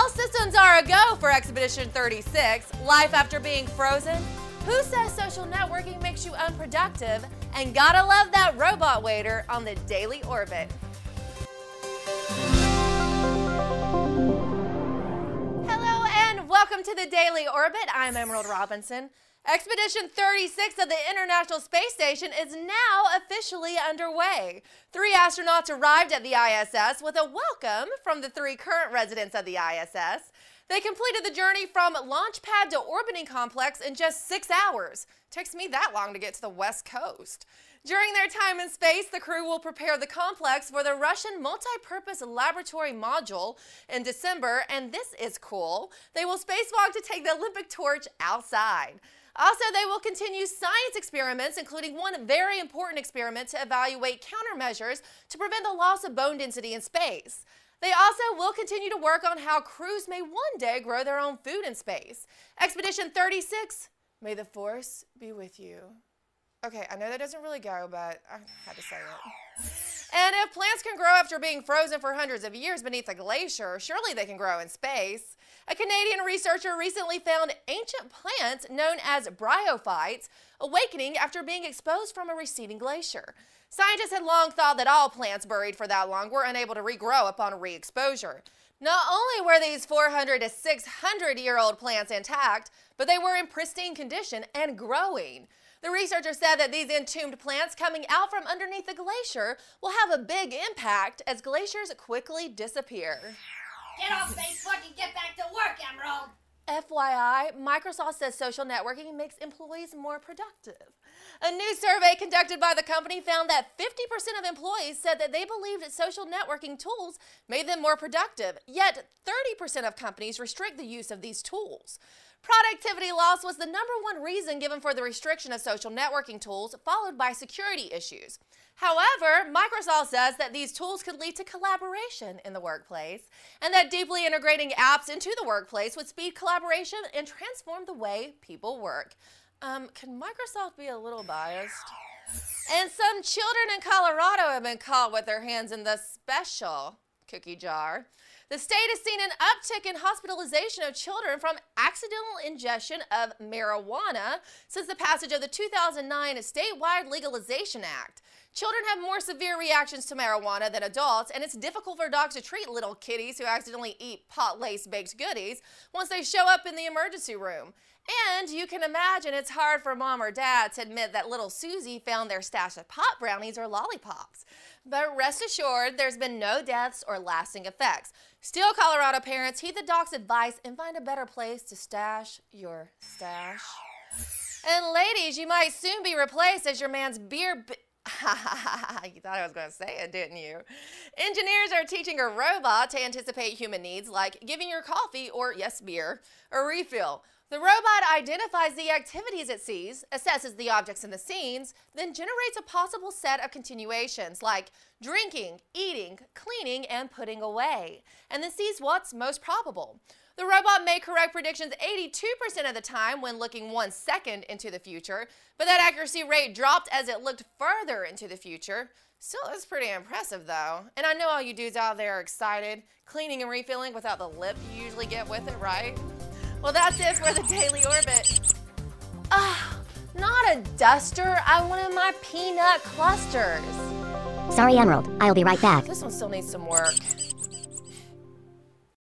All systems are a go for Expedition 36, Life After Being Frozen, Who Says Social Networking Makes You Unproductive, and gotta love that robot waiter on the daily orbit. Hello and welcome to the Daily Orbit. I'm Emerald Robinson. Expedition 36 of the International Space Station is now officially underway. 3 astronauts arrived at the ISS with a welcome from the 3 current residents of the ISS. They completed the journey from Launchpad to orbiting complex in just 6 hours. Takes me that long to get to the West Coast. During their time in space, the crew will prepare the complex for the Russian Multipurpose Laboratory Module in December, and this is cool. They will spacewalk to take the Olympic torch outside. Also, they will continue science experiments, including one very important experiment to evaluate countermeasures to prevent the loss of bone density in space. They also will continue to work on how crews may one day grow their own food in space. Expedition 36, may the force be with you. Okay, I know that doesn't really go, but I had to say it. And if plants can grow after being frozen for hundreds of years beneath a glacier, surely they can grow in space. A Canadian researcher recently found ancient plants known as bryophytes awakening after being exposed from a receding glacier. Scientists had long thought that all plants buried for that long were unable to regrow upon re-exposure. Not only were these 400 to 600-year-old plants intact, but they were in pristine condition and growing. The researcher said that these entombed plants coming out from underneath the glacier will have a big impact as glaciers quickly disappear. Get off Facebook and get back to work, Emerald! FYI, Microsoft says social networking makes employees more productive. A new survey conducted by the company found that 50% of employees said that they believed that social networking tools made them more productive, yet 30% of companies restrict the use of these tools. Productivity loss was the #1 reason given for the restriction of social networking tools, followed by security issues. However, Microsoft says that these tools could lead to collaboration in the workplace, and that deeply integrating apps into the workplace would speed collaboration and transform the way people work. Can Microsoft be a little biased? And some children in Colorado have been caught with their hands in the special cookie jar. The state has seen an uptick in hospitalization of children from accidental ingestion of marijuana since the passage of the 2009 statewide Legalization Act. Children have more severe reactions to marijuana than adults, and it's difficult for docs to treat little kitties who accidentally eat pot-laced baked goodies once they show up in the emergency room. And you can imagine it's hard for mom or dad to admit that little Susie found their stash of pot brownies or lollipops. But rest assured, there's been no deaths or lasting effects. Still, Colorado parents, heed the doc's advice and find a better place to stash your stash. And ladies, you might soon be replaced as your man's beer you thought I was going to say it, didn't you? Engineers are teaching a robot to anticipate human needs like giving your coffee or, yes, beer, a refill. The robot identifies the activities it sees, assesses the objects in the scenes, then generates a possible set of continuations like drinking, eating, cleaning, and putting away, and then sees what's most probable. The robot may correct predictions 82% of the time when looking 1 second into the future, but that accuracy rate dropped as it looked further into the future. Still, it's pretty impressive though. And I know all you dudes out there are excited, cleaning and refilling without the lip you usually get with it, right? Well, that's it for the Daily Orbit. Not a duster. I wanted my peanut clusters. Sorry, Emerald. I'll be right back. This one still needs some work.